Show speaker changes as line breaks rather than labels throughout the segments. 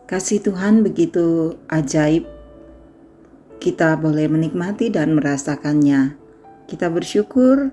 Kasih Tuhan begitu ajaib, kita boleh menikmati dan merasakannya. Kita bersyukur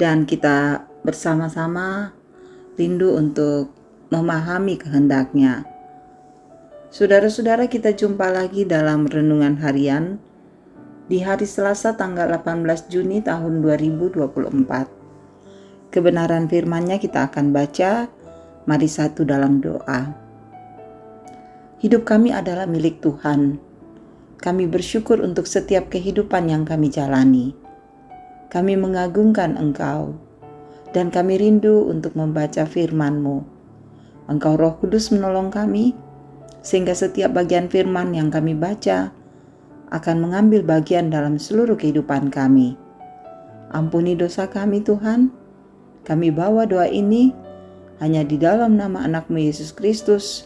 dan kita bersama-sama rindu untuk memahami kehendak-Nya. Saudara-saudara, kita jumpa lagi dalam renungan harian di hari Selasa tanggal 18 Juni tahun 2024. Kebenaran firman-Nya kita akan baca. Mari satu dalam doa. Hidup kami adalah milik Tuhan. Kami bersyukur untuk setiap kehidupan yang kami jalani. Kami mengagungkan Engkau, dan kami rindu untuk membaca firman-Mu. Engkau Roh Kudus menolong kami, sehingga setiap bagian firman yang kami baca akan mengambil bagian dalam seluruh kehidupan kami. Ampuni dosa kami Tuhan. Kami bawa doa ini hanya di dalam nama anak-Mu Yesus Kristus,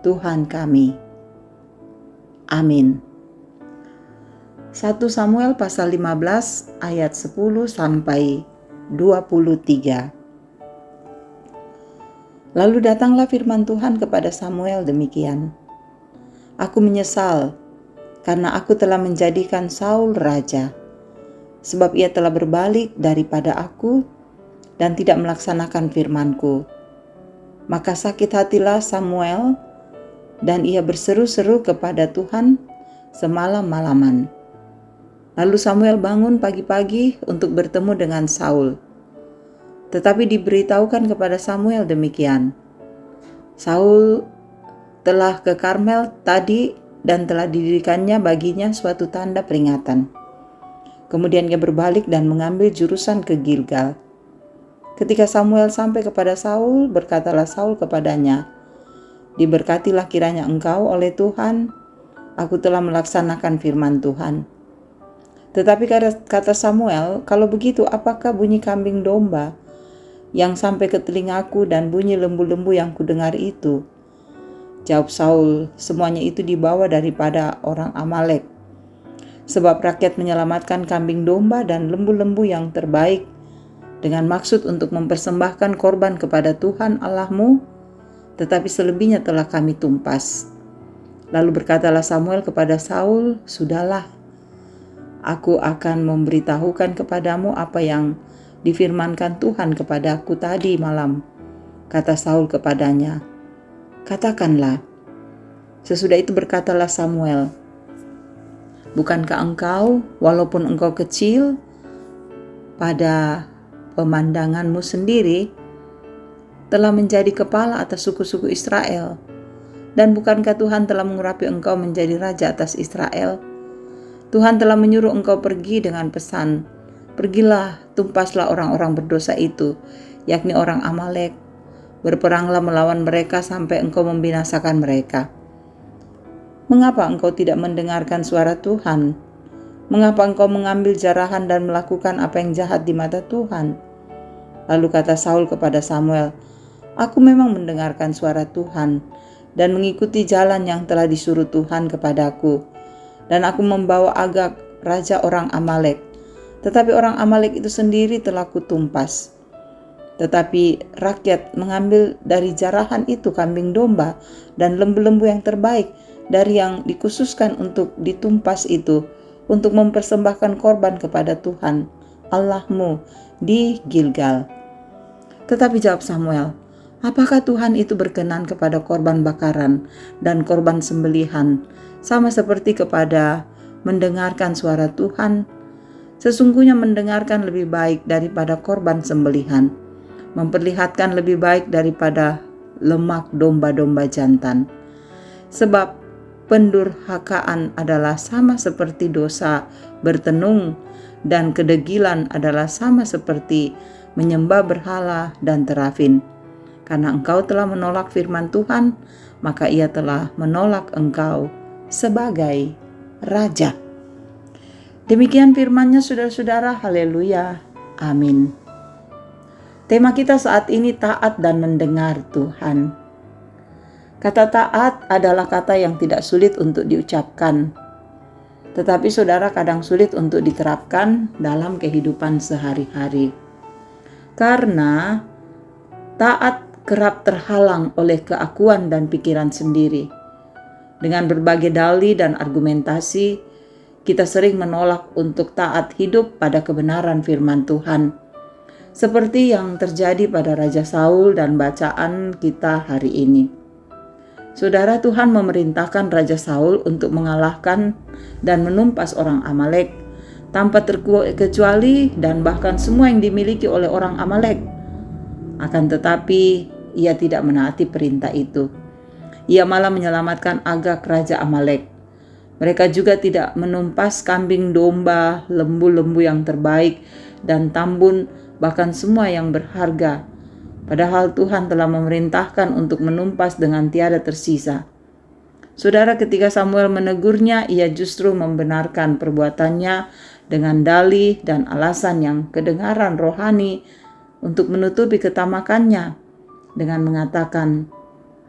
Tuhan kami. Amin. 1 Samuel pasal 15 ayat 10 sampai 23. Lalu datanglah firman Tuhan kepada Samuel demikian. Aku menyesal karena aku telah menjadikan Saul raja, sebab ia telah berbalik daripada aku dan tidak melaksanakan firman-Ku. Maka sakit hatilah Samuel, dan ia berseru-seru kepada Tuhan semalam-malaman. Lalu Samuel bangun pagi-pagi untuk bertemu dengan Saul. Tetapi diberitahukan kepada Samuel demikian. Saul telah ke Karmel tadi dan telah didirikannya baginya suatu tanda peringatan. Kemudian ia berbalik dan mengambil jurusan ke Gilgal. Ketika Samuel sampai kepada Saul, berkatalah Saul kepadanya, "Diberkatilah kiranya engkau oleh Tuhan, aku telah melaksanakan firman Tuhan." Tetapi kata Samuel, "Kalau begitu apakah bunyi kambing domba yang sampai ke telingaku dan bunyi lembu-lembu yang kudengar itu?" Jawab Saul, "Semuanya itu dibawa daripada orang Amalek. Sebab rakyat menyelamatkan kambing domba dan lembu-lembu yang terbaik dengan maksud untuk mempersembahkan korban kepada Tuhan Allahmu, tetapi selebihnya telah kami tumpas." Lalu berkatalah Samuel kepada Saul, "Sudahlah, aku akan memberitahukan kepadamu apa yang difirmankan Tuhan kepadaku tadi malam." Kata Saul kepadanya, "Katakanlah." Sesudah itu berkatalah Samuel, "Bukankah engkau, walaupun engkau kecil pada pemandanganmu sendiri, telah menjadi kepala atas suku-suku Israel? Dan bukankah Tuhan telah mengurapi engkau menjadi raja atas Israel? Tuhan telah menyuruh engkau pergi dengan pesan, 'Pergilah, tumpaslah orang-orang berdosa itu, yakni orang Amalek. Berperanglah melawan mereka sampai engkau membinasakan mereka.' Mengapa engkau tidak mendengarkan suara Tuhan? Mengapa engkau mengambil jarahan dan melakukan apa yang jahat di mata Tuhan?" Lalu kata Saul kepada Samuel, "Aku memang mendengarkan suara Tuhan dan mengikuti jalan yang telah disuruh Tuhan kepadaku. Dan aku membawa Agag, raja orang Amalek. Tetapi orang Amalek itu sendiri telah kutumpas. Tetapi rakyat mengambil dari jarahan itu kambing domba dan lembu-lembu yang terbaik dari yang dikhususkan untuk ditumpas itu, untuk mempersembahkan korban kepada Tuhan Allahmu di Gilgal." Tetapi jawab Samuel, "Apakah Tuhan itu berkenan kepada korban bakaran dan korban sembelihan, sama seperti kepada mendengarkan suara Tuhan? Sesungguhnya mendengarkan lebih baik daripada korban sembelihan, memperlihatkan lebih baik daripada lemak domba-domba jantan. Sebab pendurhakaan adalah sama seperti dosa bertenung, dan kedegilan adalah sama seperti menyembah berhala dan terafin. Karena engkau telah menolak firman Tuhan, maka ia telah menolak engkau sebagai raja." Demikian firman-Nya saudara-saudara, haleluya, amin. Tema kita saat ini taat dan mendengar Tuhan. Kata taat adalah kata yang tidak sulit untuk diucapkan, tetapi saudara kadang sulit untuk diterapkan dalam kehidupan sehari-hari. Karena taat kerap terhalang oleh keakuan dan pikiran sendiri. Dengan berbagai dalih dan argumentasi, kita sering menolak untuk taat hidup pada kebenaran firman Tuhan. Seperti yang terjadi pada Raja Saul dan bacaan kita hari ini. Saudara, Tuhan memerintahkan Raja Saul untuk mengalahkan dan menumpas orang Amalek tanpa terkecuali dan bahkan semua yang dimiliki oleh orang Amalek. Akan tetapi ia tidak menaati perintah itu. Ia malah menyelamatkan Agag Raja Amalek. Mereka juga tidak menumpas kambing domba, lembu-lembu yang terbaik, dan tambun, bahkan semua yang berharga. Padahal Tuhan telah memerintahkan untuk menumpas dengan tiada tersisa. Saudara, ketika Samuel menegurnya, ia justru membenarkan perbuatannya dengan dalih dan alasan yang kedengaran rohani untuk menutupi ketamakannya dengan mengatakan,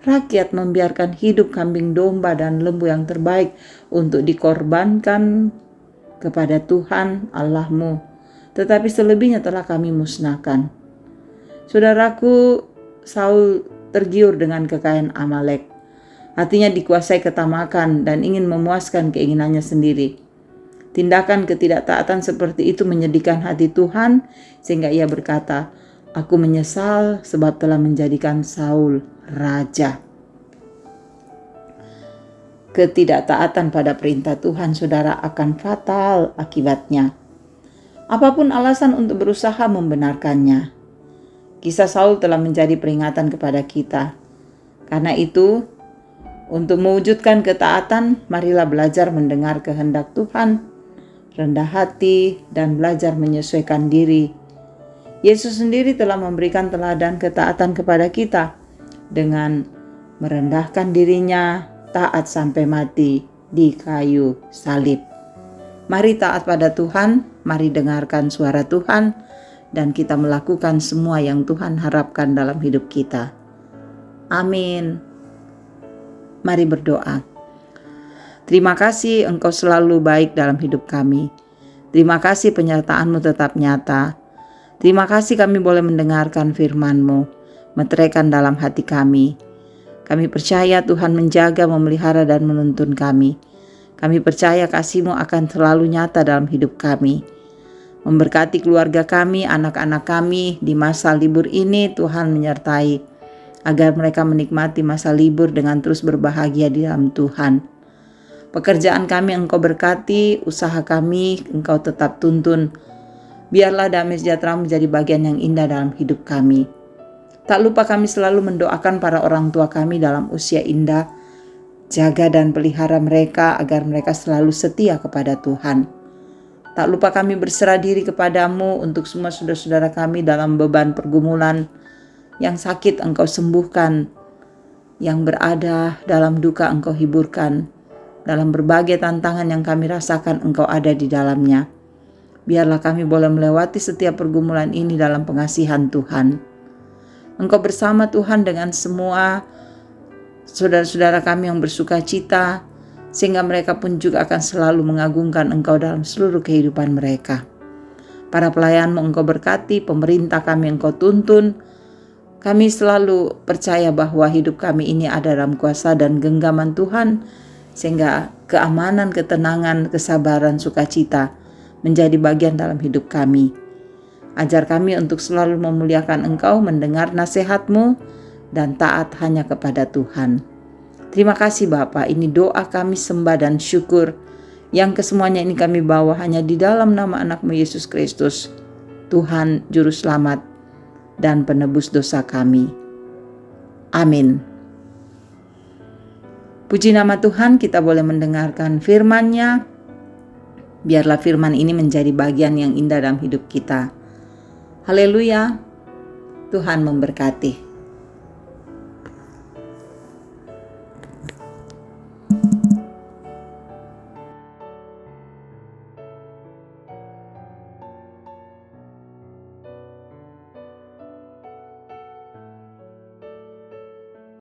rakyat membiarkan hidup kambing domba dan lembu yang terbaik untuk dikorbankan kepada Tuhan Allahmu, tetapi selebihnya telah kami musnahkan. Saudaraku, Saul tergiur dengan kekayaan Amalek. Hatinya dikuasai ketamakan dan ingin memuaskan keinginannya sendiri. Tindakan ketidaktaatan seperti itu menyedihkan hati Tuhan, sehingga ia berkata, aku menyesal sebab telah menjadikan Saul raja. Ketidaktaatan pada perintah Tuhan, saudara, akan fatal akibatnya. Apapun alasan untuk berusaha membenarkannya. Kisah Saul telah menjadi peringatan kepada kita. Karena itu, untuk mewujudkan ketaatan, marilah belajar mendengar kehendak Tuhan, rendah hati, dan belajar menyesuaikan diri. Yesus sendiri telah memberikan teladan ketaatan kepada kita dengan merendahkan dirinya, taat sampai mati di kayu salib. Mari taat pada Tuhan, mari dengarkan suara Tuhan, dan kita melakukan semua yang Tuhan harapkan dalam hidup kita. Amin. Mari berdoa. Terima kasih Engkau selalu baik dalam hidup kami. Terima kasih penyertaan-Mu tetap nyata. Terima kasih kami boleh mendengarkan firman-Mu, meteraikan dalam hati kami. Kami percaya Tuhan menjaga, memelihara, dan menuntun kami. Kami percaya kasih-Mu akan selalu nyata dalam hidup kami. Memberkati keluarga kami, anak-anak kami di masa libur ini, Tuhan menyertai, agar mereka menikmati masa libur dengan terus berbahagia di dalam Tuhan. Pekerjaan kami Engkau berkati, usaha kami Engkau tetap tuntun. Biarlah damai sejahtera menjadi bagian yang indah dalam hidup kami. Tak lupa kami selalu mendoakan para orang tua kami dalam usia indah. Jaga dan pelihara mereka agar mereka selalu setia kepada Tuhan. Tak lupa kami berserah diri kepadamu untuk semua saudara-saudara kami dalam beban pergumulan. Yang sakit Engkau sembuhkan. Yang berada dalam duka Engkau hiburkan. Dalam berbagai tantangan yang kami rasakan Engkau ada di dalamnya. Biarlah kami boleh melewati setiap pergumulan ini dalam pengasihan Tuhan. Engkau bersama Tuhan dengan semua saudara-saudara kami yang bersuka cita, sehingga mereka pun juga akan selalu mengagungkan Engkau dalam seluruh kehidupan mereka. Para pelayan-Mu Engkau berkati, pemerintah kami Engkau tuntun. Kami selalu percaya bahwa hidup kami ini ada dalam kuasa dan genggaman Tuhan, sehingga keamanan, ketenangan, kesabaran, sukacita menjadi bagian dalam hidup kami. Ajar kami untuk selalu memuliakan Engkau, mendengar nasihat-Mu, dan taat hanya kepada Tuhan. Terima kasih Bapa, ini doa kami sembah dan syukur, yang kesemuanya ini kami bawa hanya di dalam nama anak-Mu Yesus Kristus, Tuhan Juru Selamat dan Penebus dosa kami. Amin. Puji nama Tuhan, kita boleh mendengarkan firman-Nya. Biarlah firman ini menjadi bagian yang indah dalam hidup kita. Haleluya, Tuhan memberkati.